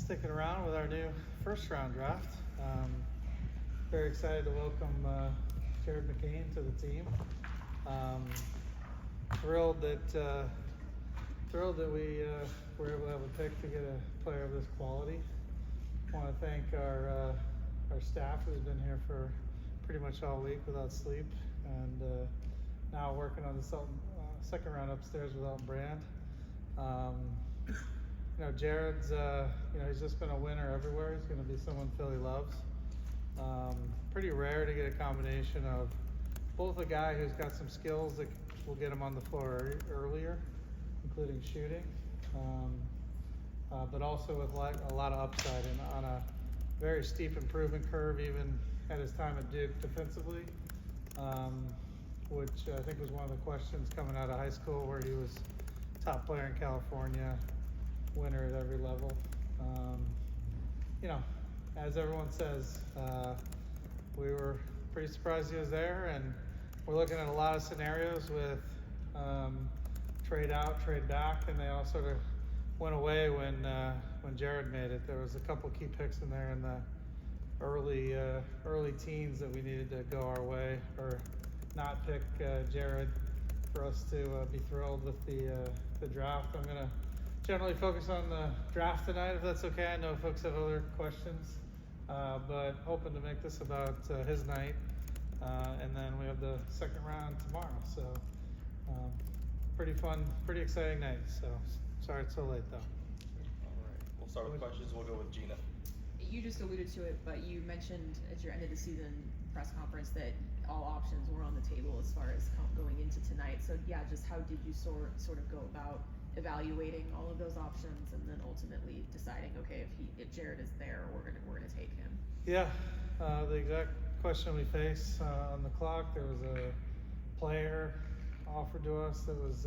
sticking around with our new first round draft. Very excited to welcome Jared McCain to the team. Thrilled that we were able to have a pick to get a player of this quality. I want to thank our staff who's been here for pretty much all week without sleep, and now working on the second round upstairs with Elton Brand. Jared's, he's just been a winner everywhere. He's going to be someone Philly loves. Pretty rare to get a combination of both a guy who's got some skills that will get him on the floor earlier, including shooting, but also with a lot of upside and on a very steep improvement curve, even at his time at Duke defensively, which I think was one of the questions coming out of high school, where he was top player in California, winner at every level. As everyone says, we were pretty surprised he was there, and we're looking at a lot of scenarios with trade out, trade back, and they all sort of went away when Jared made it. There was a couple key picks in there in the early teens that we needed to go our way or not pick Jared for us to be thrilled with the draft. I'm gonna generally focus on the draft tonight, if that's okay. I know folks have other questions, but hoping to make this about his night, and then we have the second round tomorrow. So pretty fun, pretty exciting night. So sorry it's so late though. All right, we'll start with questions. We'll go with Gina. You just alluded to it, but you mentioned at your end of the season press conference that all options were on the table as far as going into tonight. So yeah, just how did you sort of go about evaluating all of those options and then ultimately deciding, okay, if Jared is there, we're gonna take him? Yeah, the exact question we face on the clock. There was a player offered to us that was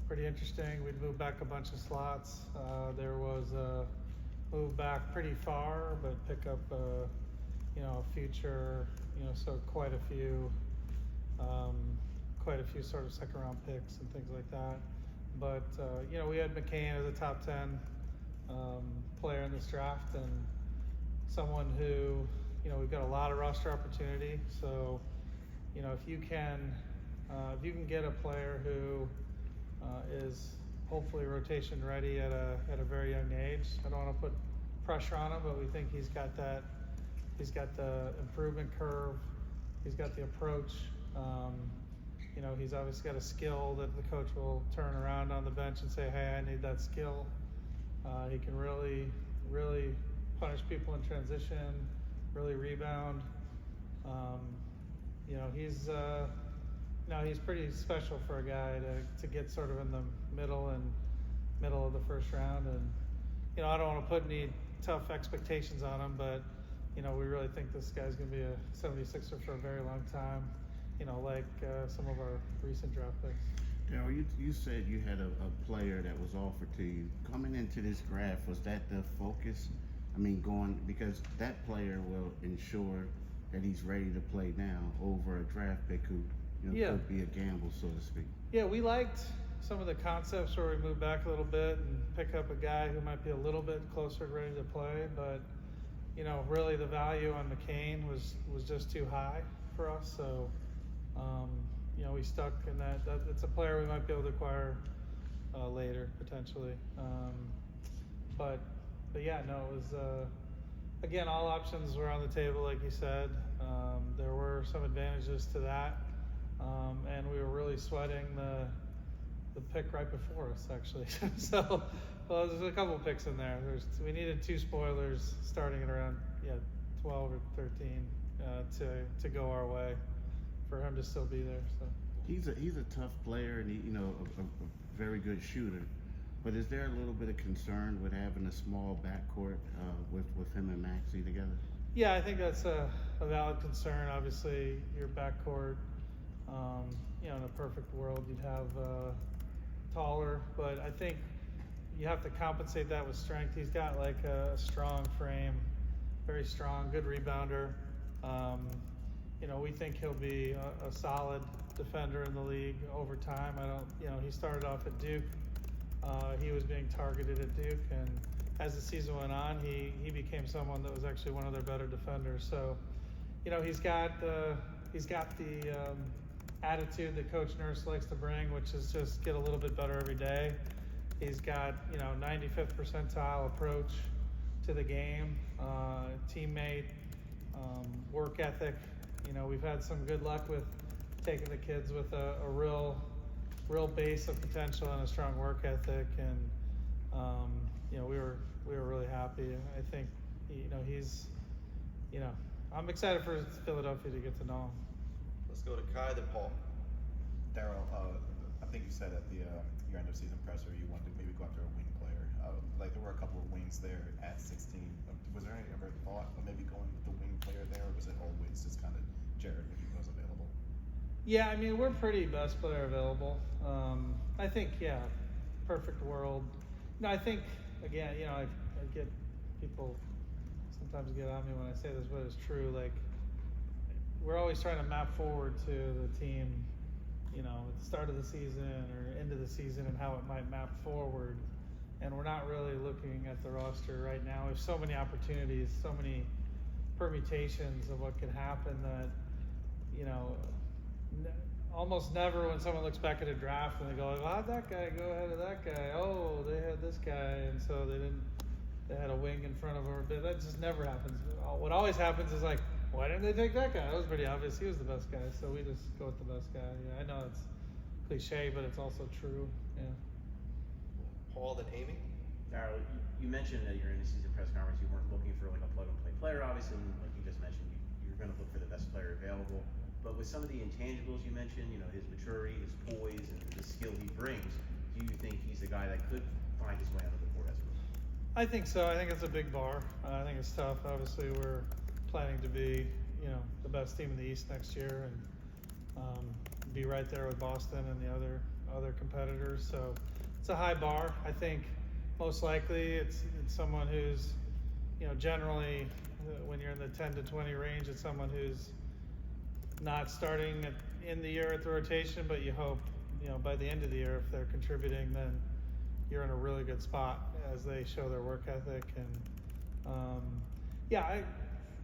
pretty interesting. We'd move back a bunch of slots. There was a move back pretty far, but pick up a future, so quite a few sort of second round picks and things like that. But we had McCain as a top 10 player in this draft, and someone who we've got a lot of roster opportunity. So if you can get a player who is hopefully rotation ready at a very young age. I don't want to put pressure on him, but we think he's got that. He's got the improvement curve. He's got the approach. He's obviously got a skill that the coach will turn around on the bench and say, "Hey, I need that skill." He can really, really punish people in transition, really rebound. He's pretty special for a guy to get sort of in the middle of the first round. And I don't want to put any tough expectations on him, but we really think this guy's going to be a 76er for a very long time. Like some of our recent draft picks. Daryl, you said you had a player that was offered to you. Coming into this draft, was that the focus? I mean, because that player will ensure that he's ready to play now over a draft pick who could be a gamble, so to speak. Yeah, we liked some of the concepts where we move back a little bit and pick up a guy who might be a little bit closer ready to play, but really the value on McCain was just too high for us. So we stuck in that. It's a player we might be able to acquire later potentially. But yeah, no, it was again, all options were on the table, like you said. There were some advantages to that, and we were really sweating the pick right before us, actually. So, there's a couple picks in there. We needed two spoilers starting at around 12 or 13 to go our way for him to still be there. So he's a tough player and a very good shooter. But is there a little bit of concern with having a small backcourt with him and Maxey together? Yeah, I think that's a valid concern. Obviously, your backcourt, in a perfect world, you'd have taller, but I think you have to compensate that with strength. He's got like a strong frame, very strong, good rebounder. We think he'll be a solid defender in the league over time. He started off at Duke. He was being targeted at Duke, and as the season went on, he became someone that was actually one of their better defenders. So, you know, he's got the attitude that Coach Nurse likes to bring, which is just get a little bit better every day. He's got, you know, 95th percentile approach to the game, teammate, work ethic. You know, we've had some good luck with taking the kids with a real base of potential and a strong work ethic, and you know, we were really happy. I think, you know, he's, you know, I'm excited for Philadelphia to get to know him. Let's go to Kai, then Paul. Daryl, I think you said at the your end of season presser you wanted to maybe go after a wing player. Like there were a couple of wings there at 16. Was there any ever thought of maybe going with the wing player there, or was it always just kind of Jared if he was available? Yeah, I mean, we're pretty best player available. I think, yeah, perfect world. No, I think, again, you know, I get people sometimes get on me when I say this, but it's true. Like, we're always trying to map forward to the team, you know, at the start of the season or into the season and how it might map forward. And we're not really looking at the roster right now. We have so many opportunities, so many permutations of what could happen that, you know, almost never when someone looks back at a draft and they go, well, how'd that guy go ahead of that guy? Oh, they had this guy, and so they had a wing in front of them. But that just never happens. What always happens is like, why didn't they take that guy? That was pretty obvious. He was the best guy, so we just go with the best guy. Yeah, I know it's cliche, but it's also true. Yeah. Paul, then Amy. Daryl, you mentioned that you're in the season press conference. You weren't looking for like a plug and play player, obviously. Like you just mentioned, you're going to look for the best player available. But with some of the intangibles you mentioned, you know, his maturity, his poise, and the skill he brings, do you think he's a guy that could find his way onto the court as a rookie? I think so. I think it's a big bar. I think it's tough. Obviously, we're planning to be, you know, the best team in the East next year and be right there with Boston and the other competitors. So it's a high bar. I think most likely it's someone who's, you know, generally when you're in the 10 to 20 range, it's someone who's not starting in the year at the rotation, but you hope, you know, by the end of the year, if they're contributing, then you're in a really good spot as they show their work ethic. And yeah, I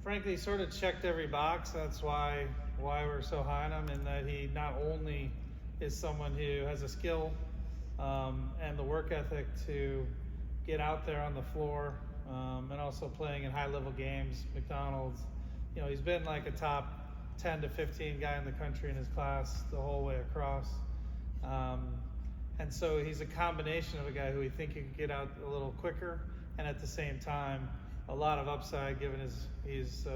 frankly sort of checked every box. That's why we're so high on him, in that he not only is someone who has a skill and the work ethic to get out there on the floor, and also playing in high-level games. McDonald's, you know, he's been like a top 10 to 15 guy in the country in his class the whole way across. And so he's a combination of a guy who we think he can get out a little quicker, and at the same time, a lot of upside given he's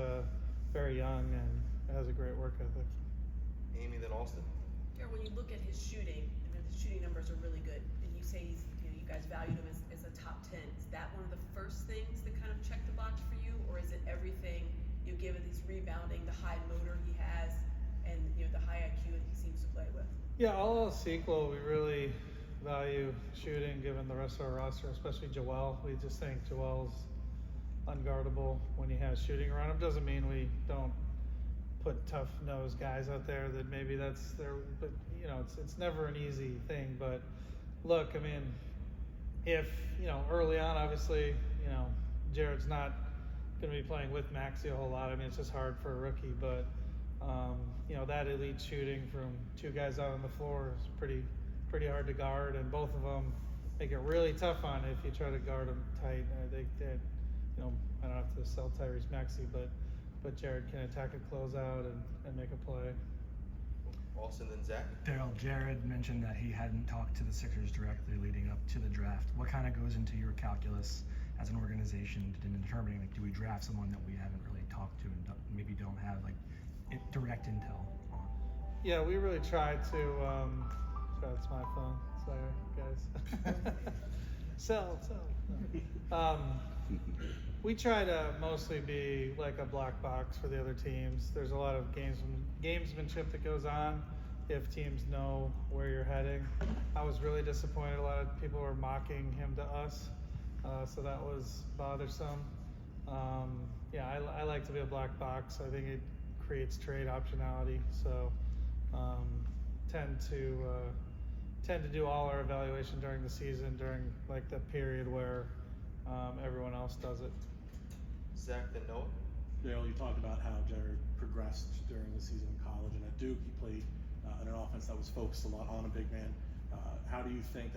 very young and has a great work ethic. Amy, then Austin. Jared, when you look at his shooting, I mean, his shooting numbers are really good, and you say you guys valued him as a top 10. Is that one of the first things that kind of check the box for you, or is it everything? You give it his rebounding, the high motor he has, and the high IQ that he seems to play with. Yeah, all else equal, we really value shooting given the rest of our roster, especially Joel. We just think Joel's unguardable when he has shooting around him. Doesn't mean we don't put tough-nosed guys out there that maybe that's their, but you know, it's never an easy thing. But look, I mean, if, you know, early on, obviously, you know, Jared's not going to be playing with Maxey a whole lot. I mean, it's just hard for a rookie, but you know, that elite shooting from two guys out on the floor is pretty hard to guard, and both of them make it really tough on it if you try to guard them tight. They you know, I don't have to sell Tyrese Maxey, but Jared can attack a closeout and make a play. Austin, then Zach. Daryl, Jared mentioned that he hadn't talked to the Sixers directly leading up to the draft. What kind of goes into your calculus as an organization in determining, like, do we draft someone that we haven't really talked to and maybe don't have like direct intel on? Yeah, we really tried to. It's my phone. Sorry, guys. sell. We try to mostly be like a black box for the other teams. There's a lot of gamesmanship that goes on if teams know where you're heading. I was really disappointed. A lot of people were mocking him to us, so that was bothersome. Yeah, I like to be a black box. I think it creates trade optionality. So tend to do all our evaluation during the season, during like the period where everyone else does it. Zach, then Noah. Daryl, you talked about how Jared progressed during the season in college, and at Duke he played in an offense that was focused a lot on a big man. How do you think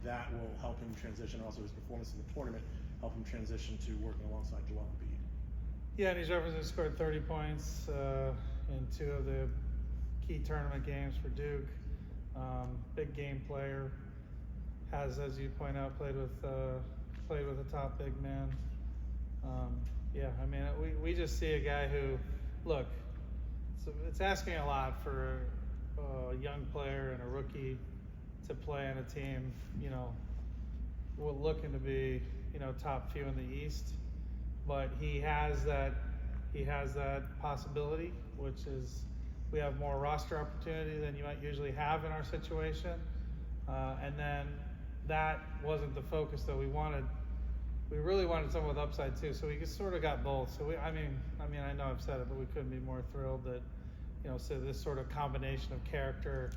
that will help him transition, also his performance in the tournament, help him transition to working alongside Joel Embiid? Yeah, and he's represented, scored 30 points in 2 of the key tournament games for Duke. Big game player. Has, as you point out, played with a top big man. Yeah, I mean, we just see a guy who, look, it's asking a lot for a young player and a rookie to play on a team, you know, we're looking to be, you know, top few in the East, but he has that possibility, which is we have more roster opportunity than you might usually have in our situation, and then that wasn't the focus that we wanted. We really wanted someone with upside too, so we just sort of got both. So I mean, I know I've said it, but we couldn't be more thrilled that, you know, so this sort of combination of character,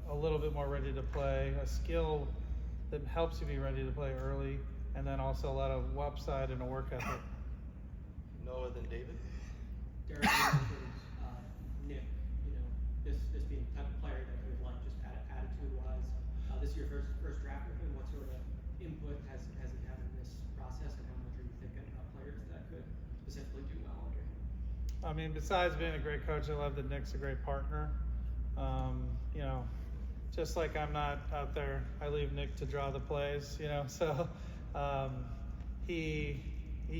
a little bit more ready to play, a skill that helps you be ready to play early, and then also a lot of upside and a work ethic. Noah, then David. Daryl, you mentioned Nick, you know, this being the type of player that you would like just attitude-wise. This is your first draft with him. What sort of input has he had in this process, and how much are you thinking about players that could specifically do well under him? I mean, besides being a great coach, I love that Nick's a great partner. You know, just like I'm not out there, I leave Nick to draw the plays, you know, so he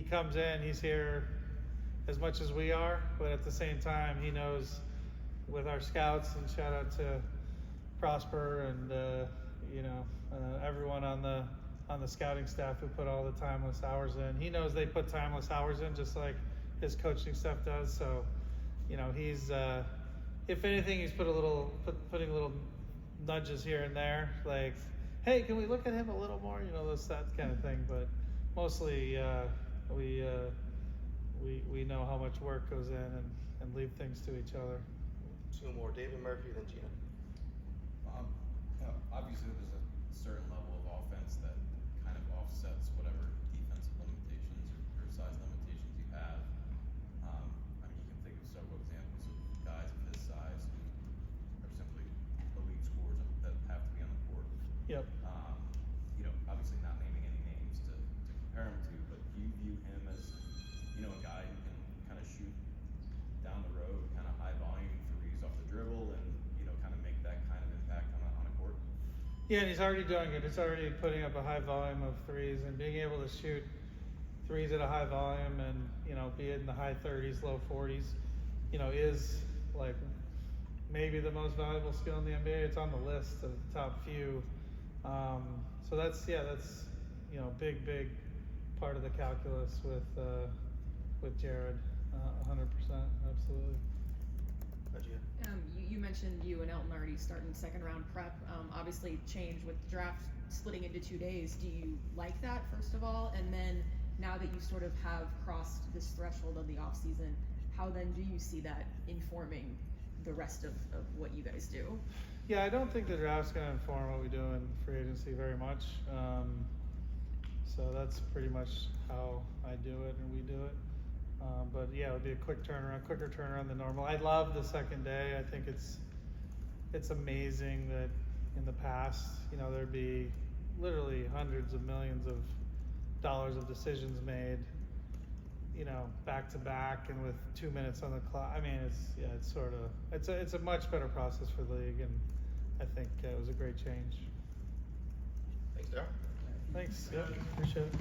comes in, he's here as much as we are, but at the same time, he knows with our scouts, and shout out to Prosper and, you know, everyone on the scouting staff who put all the timeless hours in. He knows they put timeless hours in just like his coaching staff does. So, you know, he's, if anything, he's putting little nudges here and there, like, hey, can we look at him a little more? You know, that kind of thing. But mostly, we know how much work goes in and leave things to each other. 2 more, David Murphy, then Gina. You know, obviously there's a certain level of offense that kind of offsets whatever defensive limitations or size limitations you have. I mean, you can think of several examples of guys of his size who are simply elite scorers that have to be on the court. Yep. You know, obviously not naming any names to compare him to, but do you view him as, you know, a guy who can kind of shoot down the road, kind of high volume threes off the dribble, and, you know, kind of make that kind of impact on a court? Yeah, and he's already doing it. He's already putting up a high volume of threes, and being able to shoot threes at a high volume and, you know, be in the high 30s, low 40s, you know, is like maybe the most valuable skill in the NBA. It's on the list of the top few. So that's, you know, big part of the calculus with Jared, 100%, absolutely. You mentioned you and Elton already starting second round prep. Obviously change with the draft splitting into 2 days. Do you like that, first of all? And then now that you sort of have crossed this threshold of the off season, how then do you see that informing the rest of what you guys do? Yeah, I don't think the draft's going to inform what we do in free agency very much. So that's pretty much how I do it and we do it. But yeah, it would be a quicker turnaround than normal. I love the second day. I think it's amazing that in the past, you know, there'd be literally hundreds of millions of dollars of decisions made, you know, back to back and with 2 minutes on the clock. I mean, it's a much better process for the league, and I think it was a great change. Thanks, Daryl. Thanks. Yeah, appreciate it.